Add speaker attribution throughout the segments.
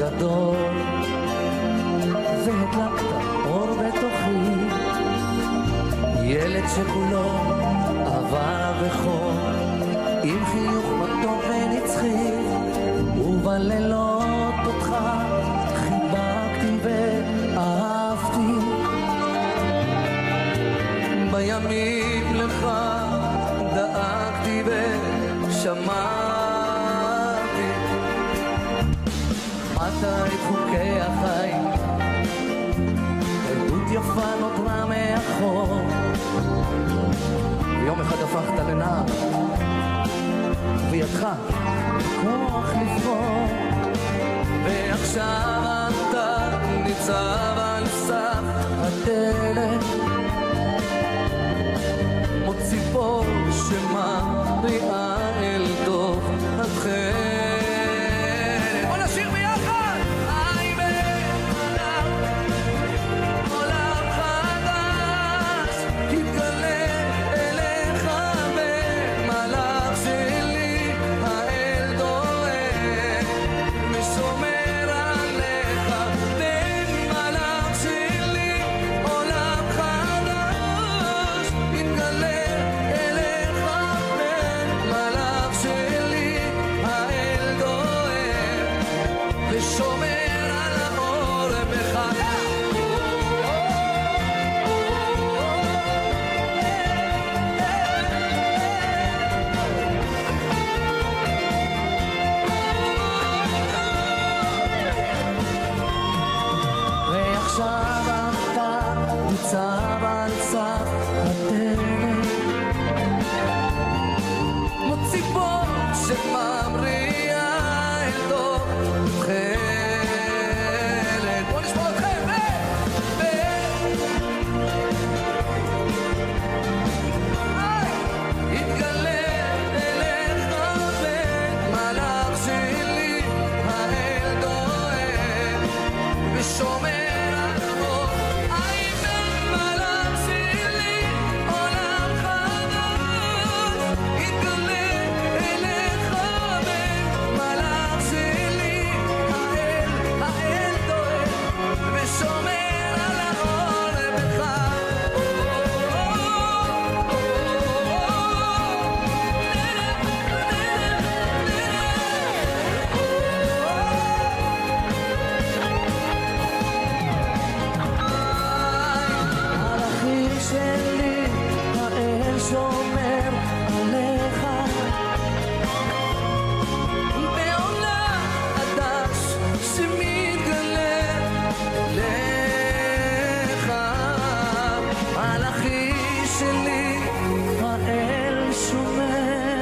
Speaker 1: גדול והדלקת אור בתוכי, ילד שכולו אהבה וחור, עם חיוך מתוק ונצחי, ובלילות אותך חיבקתי ואהבתי, בימים לך דאגתי ושמעתי, אתה את חוקי החיים, עדות יפה נותרה מאחור, ויום אחד הפכת לנער, וידך כוח לבחור, ועכשיו אתה ניצב על סף הדלת, מוציא פה שמריעה אל תוך התכלת. בוא נשיר ביחד! היי בעולם, עולם חדש, התגלה אליך במלאך שלי, האל דואג ושומר עליך, במלאך שלי, עולם חדש, התגלה אליך במלאך שלי, האל דואג ושומר על האור בך. ועכשיו אתה ניצב על סף הדלת, מוציא פה שממריע אל תוך תכלת. בוא נשמע אתכם! התגלה אליך במלאך שלי, האל דואג ושומר על האור. היי במלאך שלי, עולם חדש, התגלה אליך במלאך שלי, האל דואג ושומר על האור בך. מלאכי שלי, האל שומר עליך, בעולם חדש שמתגלה לך. מלאכי שלי, האל שומר עליך.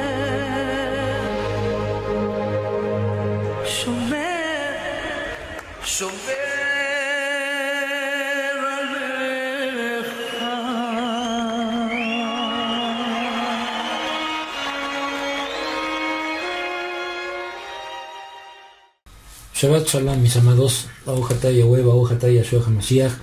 Speaker 2: Shabbat Shalom, mis amados, Baruch atah Yahweh, Baruch atah Yahshua HaMashiach.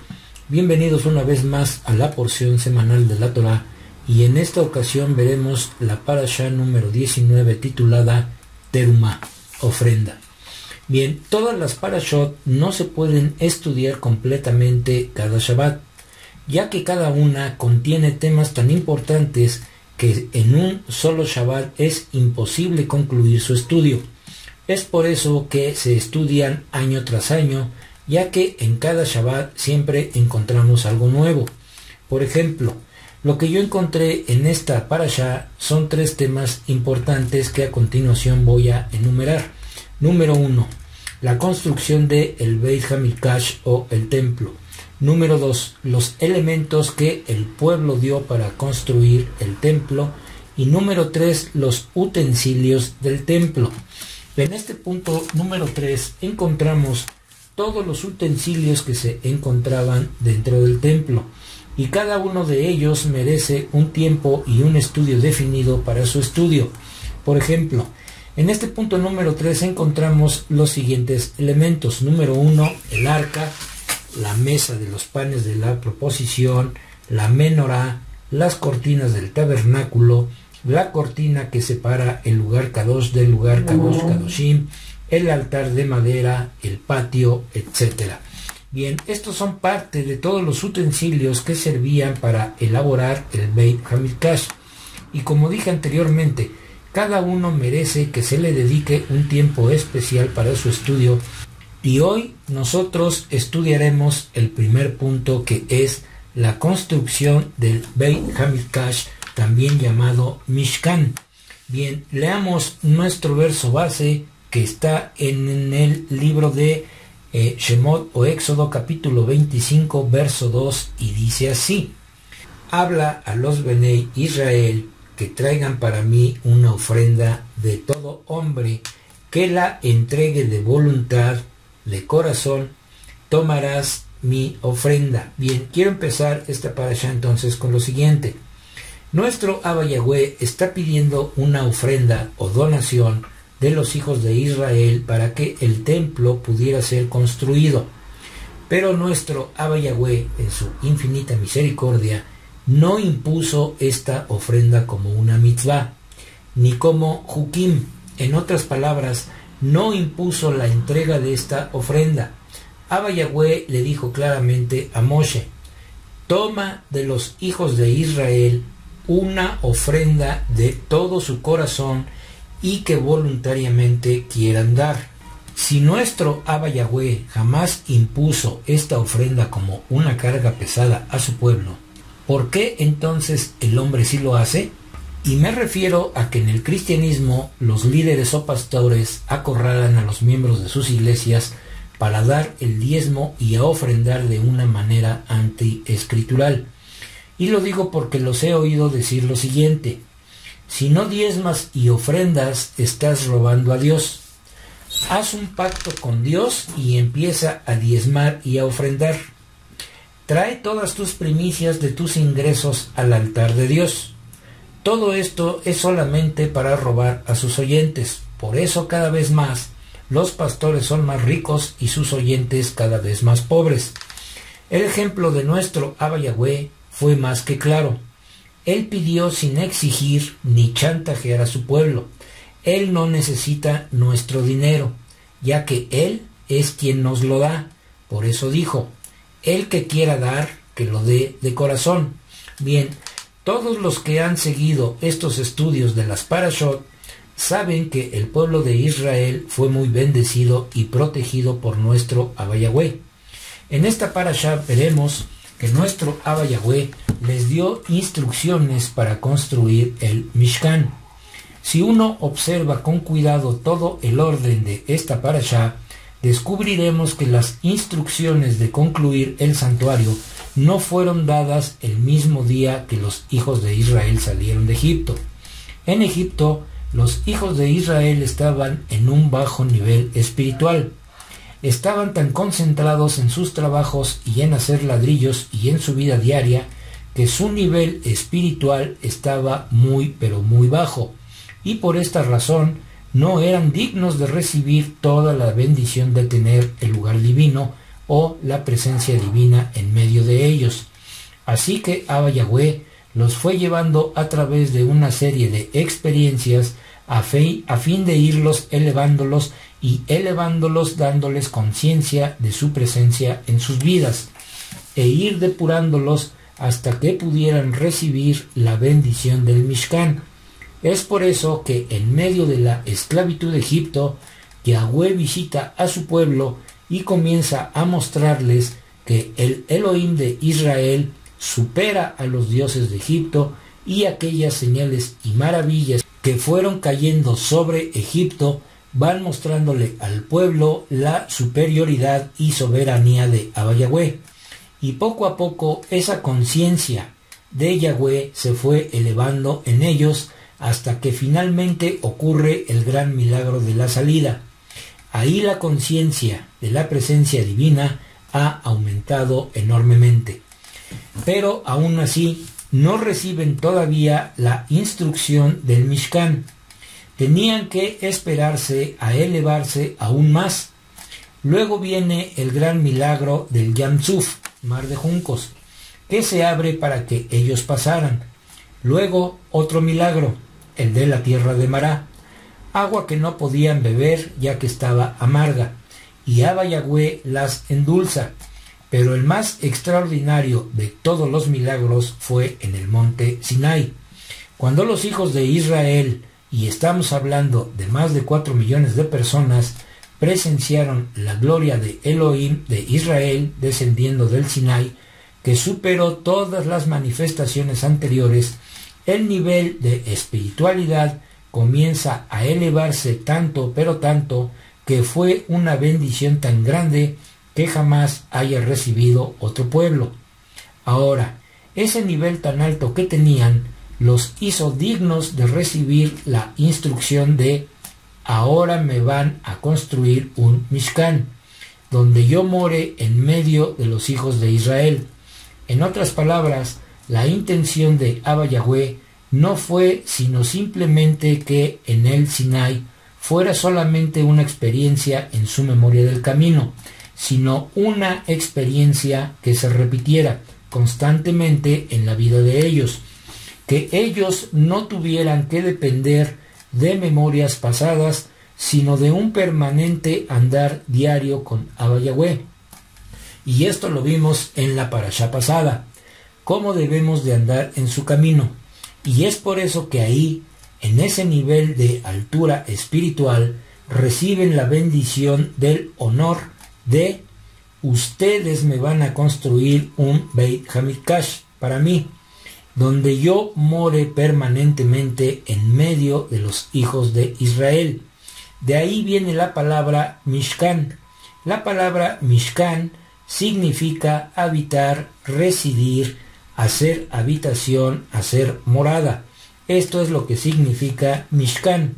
Speaker 2: Bienvenidos una vez más a la porción semanal de la Torah, y en esta ocasión veremos la parashá número 19 titulada Terumá, ofrenda. Bien, todas las parashot no se pueden estudiar completamente cada Shabbat, ya que cada una contiene temas tan importantes que en un solo Shabbat es imposible concluir su estudio. Es por eso que se estudian año tras año, ya que en cada Shabbat siempre encontramos algo nuevo. Por ejemplo, lo que yo encontré en esta parashá son tres temas importantes que a continuación voy a enumerar. Número 1. La construcción de el Beit HaMikdash o el templo. Número 2. Los elementos que el pueblo dio para construir el templo. Y número 3. Los utensilios del templo. En este punto número 3 encontramos todos los utensilios que se encontraban dentro del templo, y cada uno de ellos merece un tiempo y un estudio definido para su estudio. Por ejemplo, en este punto número 3 encontramos los siguientes elementos. Número 1, el arca, la mesa de los panes de la proposición, la menorá, las cortinas del tabernáculo, la cortina que separa el lugar Kadosh del lugar Kadosh Kadoshim, el altar de madera, el patio, etc. Bien, estos son parte de todos los utensilios que servían para elaborar el Beit HaMikdash. Y como dije anteriormente, cada uno merece que se le dedique un tiempo especial para su estudio. Y hoy nosotros estudiaremos el primer punto, que es la construcción del Beit HaMikdash, también llamado Mishkan. Bien, leamos nuestro verso base que está en el libro de Shemot o Éxodo capítulo 25 verso 2 y dice así: habla a los Benei Israel que traigan para mí una ofrenda de todo hombre que la entregue de voluntad, de corazón, tomarás mi ofrenda. Bien, quiero empezar esta parasha entonces con lo siguiente. Nuestro Abba Yahweh está pidiendo una ofrenda o donación de los hijos de Israel para que el templo pudiera ser construido. Pero nuestro Abba Yahweh, en su infinita misericordia, no impuso esta ofrenda como una mitzvah, ni como hukim. En otras palabras, no impuso la entrega de esta ofrenda. Abba Yahweh le dijo claramente a Moshe: toma de los hijos de Israel una ofrenda de todo su corazón y que voluntariamente quieran dar. Si nuestro Abba Yahweh jamás impuso esta ofrenda como una carga pesada a su pueblo, ¿por qué entonces el hombre sí lo hace? Y me refiero a que en el cristianismo los líderes o pastores acorralan a los miembros de sus iglesias para dar el diezmo y a ofrendar de una manera antiescritural. Y lo digo porque los he oído decir lo siguiente: si no diezmas y ofrendas, estás robando a Dios. Haz un pacto con Dios y empieza a diezmar y a ofrendar. Trae todas tus primicias de tus ingresos al altar de Dios. Todo esto es solamente para robar a sus oyentes. Por eso cada vez más los pastores son más ricos y sus oyentes cada vez más pobres. El ejemplo de nuestro Abba Yahweh fue más que claro. Él pidió sin exigir ni chantajear a su pueblo. Él no necesita nuestro dinero, ya que Él es quien nos lo da. Por eso dijo: el que quiera dar, que lo dé de corazón. Bien, todos los que han seguido estos estudios de las Parashot saben que el pueblo de Israel fue muy bendecido y protegido por nuestro Abba Yahweh. En esta Parashá veremos que nuestro Abba Yahweh les dio instrucciones para construir el Mishkan. Si uno observa con cuidado todo el orden de esta Parashá, descubriremos que las instrucciones de concluir el santuario no fueron dadas el mismo día que los hijos de Israel salieron de Egipto. En Egipto, los hijos de Israel estaban en un bajo nivel espiritual. Estaban tan concentrados en sus trabajos y en hacer ladrillos y en su vida diaria que su nivel espiritual estaba muy pero muy bajo, y por esta razón no eran dignos de recibir toda la bendición de tener el lugar divino o la presencia divina en medio de ellos. Así que Abba Yahweh los fue llevando a través de una serie de experiencias a fin de irlos elevándolos dándoles conciencia de su presencia en sus vidas e ir depurándolos hasta que pudieran recibir la bendición del Mishkan. Es por eso que en medio de la esclavitud de Egipto, Yahweh visita a su pueblo y comienza a mostrarles que el Elohim de Israel supera a los dioses de Egipto, y aquellas señales y maravillas que fueron cayendo sobre Egipto van mostrándole al pueblo la superioridad y soberanía de Abba Yahweh. Y poco a poco esa conciencia de Yahweh se fue elevando en ellos hasta que finalmente ocurre el gran milagro de la salida. Ahí la conciencia de la presencia divina ha aumentado enormemente. Pero aún así no reciben todavía la instrucción del Mishkan. Tenían que esperarse a elevarse aún más. Luego viene el gran milagro del Yam Suf, mar de juncos, que se abre para que ellos pasaran. Luego otro milagro, el de la tierra de Mará. agua que no podían beber ya que estaba amarga, y Abba Yahweh las endulza. Pero el más extraordinario de todos los milagros fue en el monte Sinai, cuando los hijos de Israel, y estamos hablando de más de 4 millones de personas, presenciaron la gloria de Elohim de Israel descendiendo del Sinai, que superó todas las manifestaciones anteriores. El nivel de espiritualidad comienza a elevarse tanto, pero tanto, que fue una bendición tan grande que jamás haya recibido otro pueblo. Ahora, ese nivel tan alto que tenían los hizo dignos de recibir la instrucción de: ahora me van a construir un Mishkan, donde yo more en medio de los hijos de Israel. En otras palabras, la intención de Abba Yahweh no fue sino simplemente que en el Sinai fuera solamente una experiencia en su memoria del camino, sino una experiencia que se repitiera constantemente en la vida de ellos, que ellos no tuvieran que depender de memorias pasadas, sino de un permanente andar diario con Abba Yahweh. Y esto lo vimos en la parashá pasada, cómo debemos de andar en su camino. Y es por eso que ahí, en ese nivel de altura espiritual, reciben la bendición del honor de: ustedes me van a construir un Beit Hamikdash para mí, donde yo more permanentemente en medio de los hijos de Israel. De ahí viene la palabra Mishkan. La palabra Mishkan significa habitar, residir, hacer habitación, hacer morada. Esto es lo que significa Mishkan.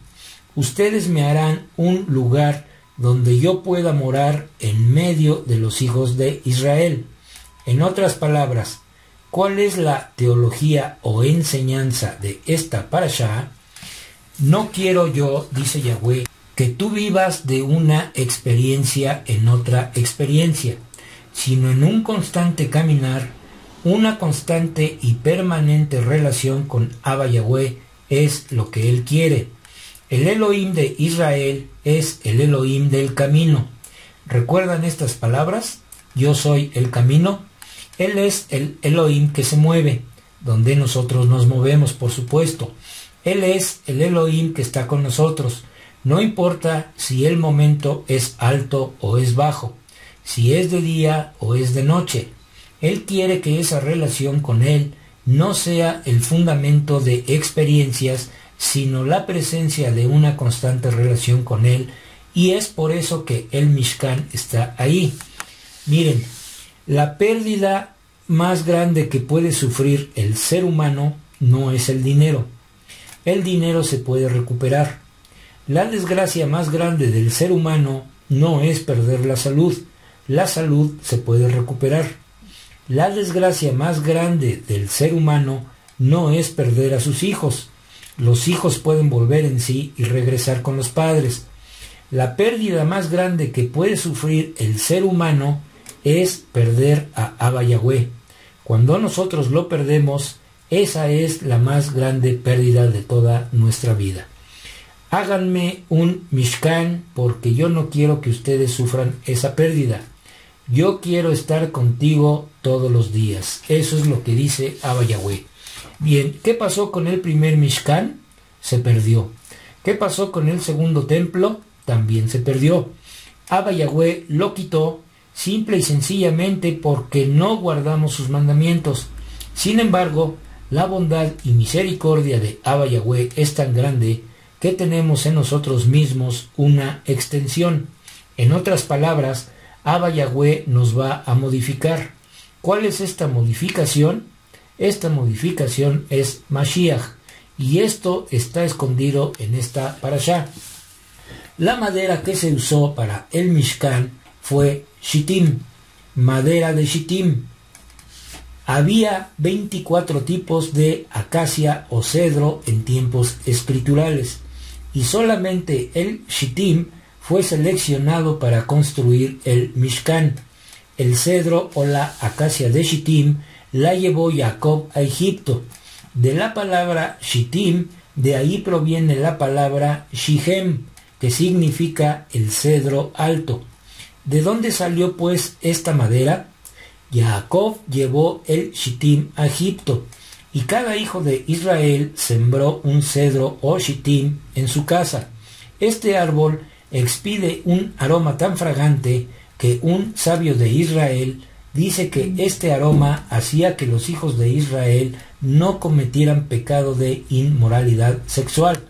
Speaker 2: Ustedes me harán un lugar donde yo pueda morar en medio de los hijos de Israel. En otras palabras, ¿cuál es la teología o enseñanza de esta parashá? No quiero yo, dice Yahweh, que tú vivas de una experiencia en otra experiencia, sino en un constante caminar, una constante y permanente relación con Abba Yahweh es lo que Él quiere. El Elohim de Israel es el Elohim del camino. ¿Recuerdan estas palabras? Yo soy el camino. Él es el Elohim que se mueve, donde nosotros nos movemos, por supuesto. Él es el Elohim que está con nosotros. No importa si el momento es alto o es bajo, si es de día o es de noche. Él quiere que esa relación con Él no sea el fundamento de experiencias, sino la presencia de una constante relación con Él, y es por eso que el Mishkan está ahí. Miren, la pérdida más grande que puede sufrir el ser humano no es el dinero. El dinero se puede recuperar. La desgracia más grande del ser humano no es perder la salud. La salud se puede recuperar. La desgracia más grande del ser humano no es perder a sus hijos. Los hijos pueden volver en sí y regresar con los padres. La pérdida más grande que puede sufrir el ser humano es perder a Abba Yahweh. Cuando nosotros lo perdemos, esa es la más grande pérdida de toda nuestra vida. Háganme un Mishkan porque yo no quiero que ustedes sufran esa pérdida. Yo quiero estar contigo todos los días. Eso es lo que dice Abba Yahweh. Bien, ¿qué pasó con el primer Mishkan? Se perdió. ¿Qué pasó con el segundo templo? También se perdió. Abba Yahweh lo quitó simple y sencillamente porque no guardamos sus mandamientos. Sin embargo, la bondad y misericordia de Abba Yahweh es tan grande que tenemos en nosotros mismos una extensión. En otras palabras, Abba Yahweh nos va a modificar. ¿Cuál es esta modificación? Esta modificación es Mashiach, y esto está escondido en esta parashá. La madera que se usó para el Mishkan fue Shittim, madera de Shittim. Había 24 tipos de acacia o cedro en tiempos escriturales, y solamente el Shittim fue seleccionado para construir el Mishkan. El cedro o la acacia de Shittim la llevó Jacob a Egipto. De la palabra Shittim De ahí proviene la palabra Shihem, que significa el cedro alto. ¿De dónde salió pues esta madera? Jacob llevó el Shittim a Egipto, y cada hijo de Israel sembró un cedro o Shittim en su casa. Este árbol expide un aroma tan fragante que un sabio de Israel dice que este aroma hacía que los hijos de Israel no cometieran pecado de inmoralidad sexual.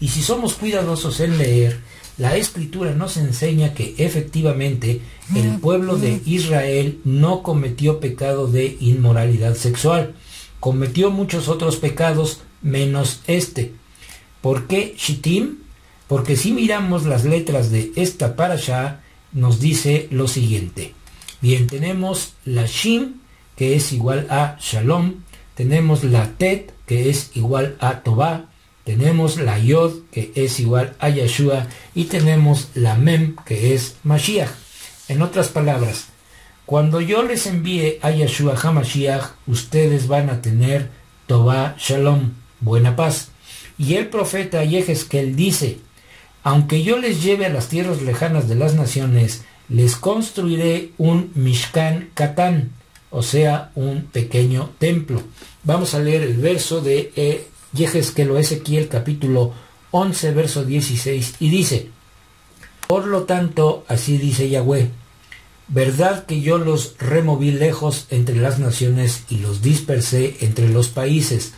Speaker 2: Y si somos cuidadosos en leer, la Escritura nos enseña que efectivamente el pueblo de Israel no cometió pecado de inmoralidad sexual. Cometió muchos otros pecados menos este. ¿Por qué Shittim? Porque si miramos las letras de esta parashá, nos dice lo siguiente. Bien, tenemos la Shin, que es igual a Shalom, tenemos la Tet, que es igual a Tová, tenemos la Yod, que es igual a Yeshua, y tenemos la Mem, que es Mashiach. En otras palabras, cuando yo les envíe a Yeshua HaMashiach, ustedes van a tener Tová Shalom, buena paz. Y el profeta Yehezkel dice, aunque yo les lleve a las tierras lejanas de las naciones, les construiré un Mishkan Katán, o sea, un pequeño templo. Vamos a leer el verso de Yehezkel o Ezequiel, capítulo 11, verso 16, y dice, por lo tanto, así dice Yahweh, verdad que yo los removí lejos entre las naciones y los dispersé entre los países.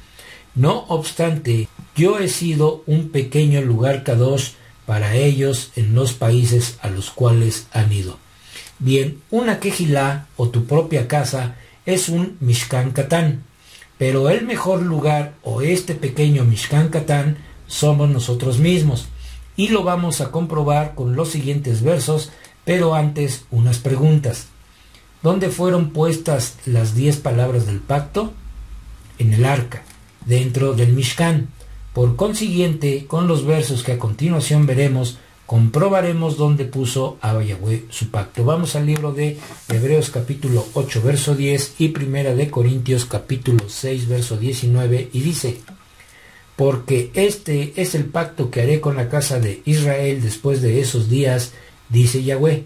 Speaker 2: No obstante, yo he sido un pequeño lugar Kadosh para ellos en los países a los cuales han ido. Bien, una Kehilá o tu propia casa es un Mishkan Katán, pero el mejor lugar o este pequeño Mishkan Katán somos nosotros mismos, y lo vamos a comprobar con los siguientes versos, pero antes unas preguntas. ¿Dónde fueron puestas las 10 palabras del pacto? En el arca, dentro del Mishkan. Por consiguiente, con los versos que a continuación veremos, comprobaremos dónde puso Abba Yahweh su pacto. Vamos al libro de Hebreos capítulo 8, verso 10 y Primera de Corintios capítulo 6, verso 19, y dice, porque este es el pacto que haré con la casa de Israel después de esos días, dice Yahweh,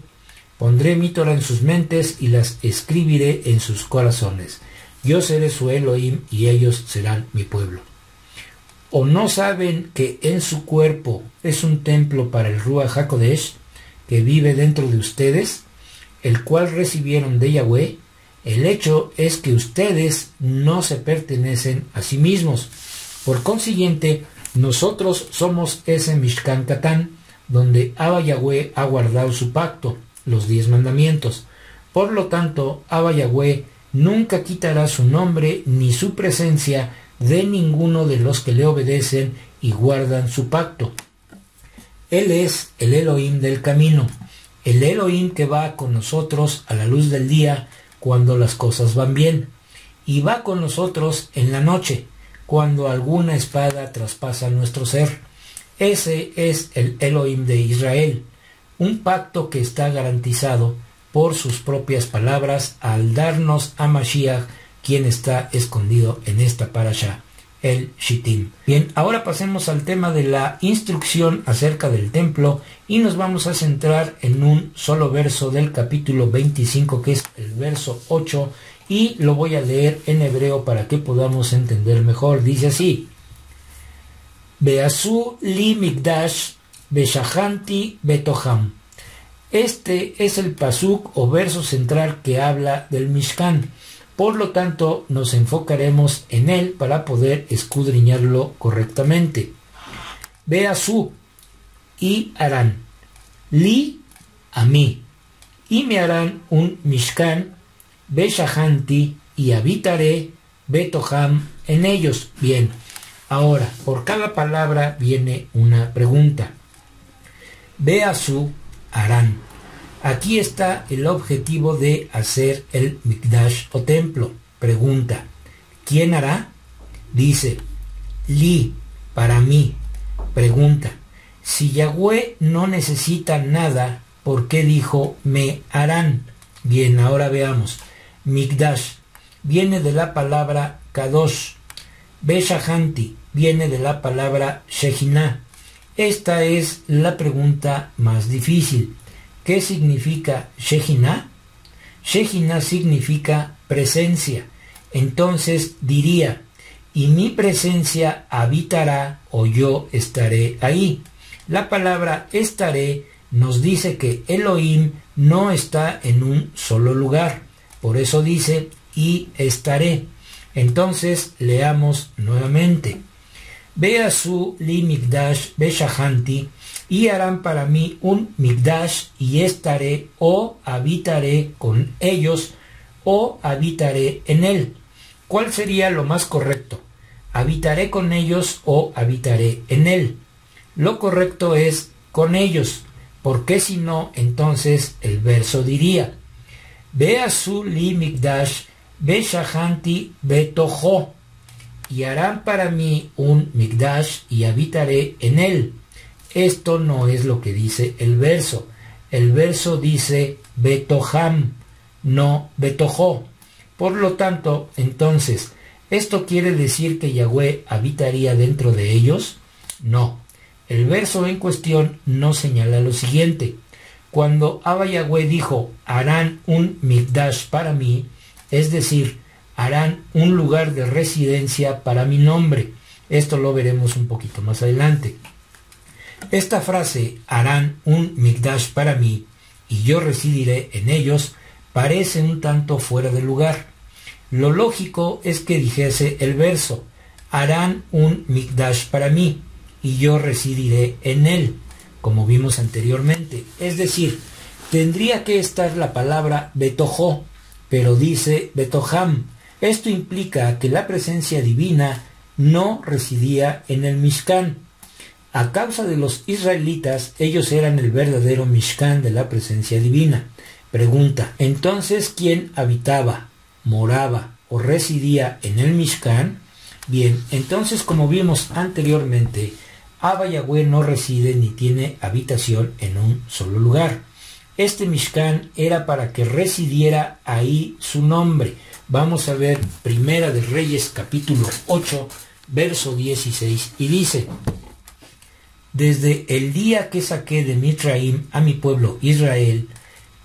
Speaker 2: pondré mi Torah en sus mentes y las escribiré en sus corazones. Yo seré su Elohim y ellos serán mi pueblo. ¿O no saben que en su cuerpo es un templo para el Ruach HaKodesh, que vive dentro de ustedes, el cual recibieron de Yahweh? El hecho es que ustedes no se pertenecen a sí mismos. Por consiguiente, nosotros somos ese Mishkan Katán, donde Abba Yahweh ha guardado su pacto, los 10 mandamientos. Por lo tanto, Abba Yahweh nunca quitará su nombre ni su presencia de ninguno de los que le obedecen y guardan su pacto. Él es el Elohim del camino, el Elohim que va con nosotros a la luz del día cuando las cosas van bien, y va con nosotros en la noche cuando alguna espada traspasa nuestro ser. Ese es el Elohim de Israel, un pacto que está garantizado por sus propias palabras al darnos a Mashiach, quien está escondido en esta parashá, el Shittim. Bien, ahora pasemos al tema de la instrucción acerca del templo y nos vamos a centrar en un solo verso del capítulo 25, que es el verso 8, y lo voy a leer en hebreo para que podamos entender mejor. Dice así, Beasu li mikdash beshahanti betoham. Este es el pasuk o verso central que habla del Mishkan. Por lo tanto, nos enfocaremos en él para poder escudriñarlo correctamente. Beasu y harán. Li, a mí. Y me harán un Mishkan, Beshahanti, y habitaré, Betoham, en ellos. Bien, ahora, por cada palabra viene una pregunta. Beasu, harán. Aquí está el objetivo de hacer el Mikdash o templo. Pregunta, ¿quién hará? Dice, Li, para mí. Pregunta, si Yahweh no necesita nada, ¿por qué dijo me harán? Bien, ahora veamos. Mikdash viene de la palabra Kadosh. Beshahanti viene de la palabra Shekinah. Esta es la pregunta más difícil. ¿Qué significa Shekinah? Shekinah significa presencia. Entonces diría, y mi presencia habitará o yo estaré ahí. La palabra estaré nos dice que Elohim no está en un solo lugar. Por eso dice, y estaré. Entonces leamos nuevamente. Veasu li mikdash beshahanti, y harán para mí un mikdash, y estaré o habitaré con ellos, o habitaré en él. ¿Cuál sería lo más correcto? ¿Habitaré con ellos o habitaré en él? Lo correcto es con ellos, porque si no, entonces el verso diría, Veasu li mikdash beshahanti betojo, y harán para mí un mikdash y habitaré en él. Esto no es lo que dice el verso. El verso dice betoham, no betojo. Por lo tanto, entonces, ¿esto quiere decir que Yahweh habitaría dentro de ellos? No. El verso en cuestión no señala lo siguiente. Cuando Abba Yahweh dijo, harán un mikdash para mí, es decir, harán un lugar de residencia para mi nombre. Esto lo veremos un poquito más adelante. Esta frase, harán un mikdash para mí, y yo residiré en ellos, parece un tanto fuera de lugar. Lo lógico es que dijese el verso, harán un mikdash para mí, y yo residiré en él, como vimos anteriormente. Es decir, tendría que estar la palabra betojo, pero dice betoham. Esto implica que la presencia divina no residía en el Mishkan. A causa de los israelitas, ellos eran el verdadero Mishkan de la presencia divina. Pregunta, ¿entonces quién habitaba, moraba o residía en el Mishkan? Bien, entonces como vimos anteriormente, Abba Yahweh no reside ni tiene habitación en un solo lugar. Este Mishkan era para que residiera ahí su nombre. Vamos a ver Primera de Reyes capítulo 8, verso 16, y dice, desde el día que saqué de Mitraim a mi pueblo Israel,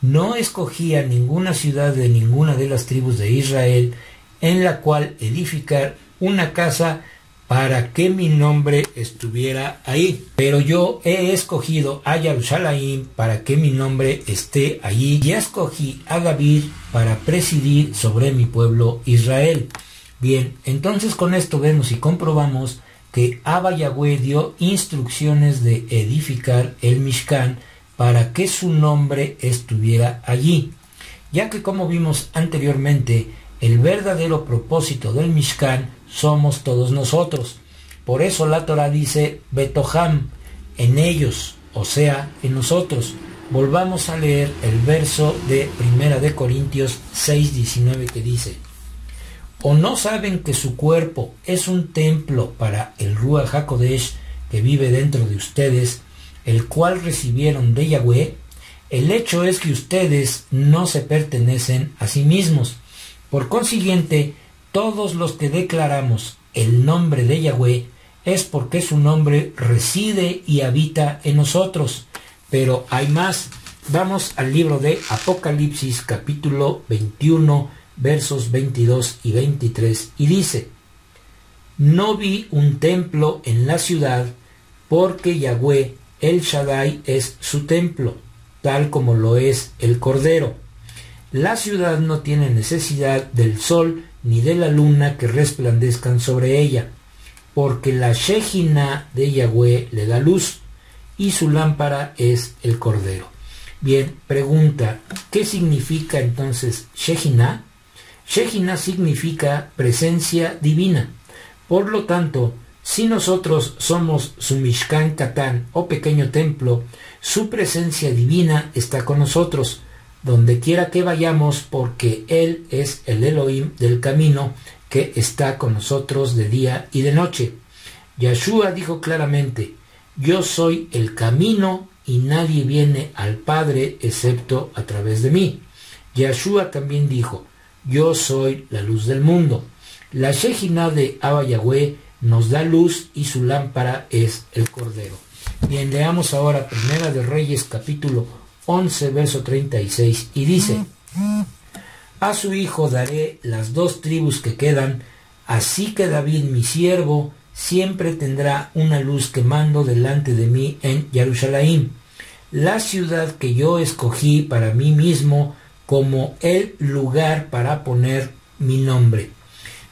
Speaker 2: no escogí a ninguna ciudad de ninguna de las tribus de Israel en la cual edificar una casa para que mi nombre estuviera ahí. Pero yo he escogido a Jerusalén para que mi nombre esté allí, y escogí a David para presidir sobre mi pueblo Israel. Bien, entonces con esto vemos y comprobamos que Abba Yahweh dio instrucciones de edificar el Mishkan para que su nombre estuviera allí, ya que como vimos anteriormente, el verdadero propósito del Mishkan somos todos nosotros. Por eso la Torah dice betoham, en ellos, o sea, en nosotros. Volvamos a leer el verso de Primera de Corintios 6:19 que dice, ¿o no saben que su cuerpo es un templo para el Ruach HaKodesh que vive dentro de ustedes, el cual recibieron de Yahweh? El hecho es que ustedes no se pertenecen a sí mismos. Por consiguiente, todos los que declaramos el nombre de Yahweh es porque su nombre reside y habita en nosotros. Pero hay más. Vamos al libro de Apocalipsis capítulo 21, versos 22 y 23, y dice, no vi un templo en la ciudad, porque Yahweh el Shaddai es su templo, tal como lo es el Cordero. La ciudad no tiene necesidad del sol ni de la luna que resplandezcan sobre ella, porque la Shekinah de Yahweh le da luz, y su lámpara es el Cordero. Bien, pregunta, ¿qué significa entonces Shekinah? Shekinah significa presencia divina. Por lo tanto, si nosotros somos su Mishkan Katán o pequeño templo, su presencia divina está con nosotros, donde quiera que vayamos, porque Él es el Elohim del camino que está con nosotros de día y de noche. Yahshua dijo claramente, yo soy el camino y nadie viene al Padre excepto a través de mí. Yahshua también dijo, yo soy la luz del mundo. La Shekinah de Abba Yahweh nos da luz y su lámpara es el Cordero. Bien, leamos ahora Primera de Reyes capítulo 11 verso 36 y dice: a su hijo daré las 2 tribus que quedan, así que David mi siervo siempre tendrá una luz quemando delante de mí en Jerusalén, la ciudad que yo escogí para mí mismo como el lugar para poner mi nombre.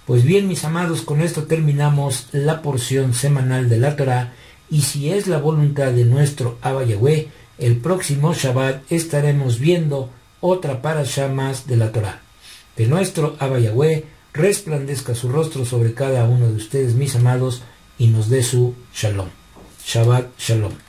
Speaker 2: Pues bien, mis amados, con esto terminamos la porción semanal de la Torá, y si es la voluntad de nuestro Abba Yahweh, el próximo Shabbat estaremos viendo otra parashá más de la Torá. Que nuestro Abba Yahweh resplandezca su rostro sobre cada uno de ustedes, mis amados, y nos dé su Shalom. Shabbat Shalom.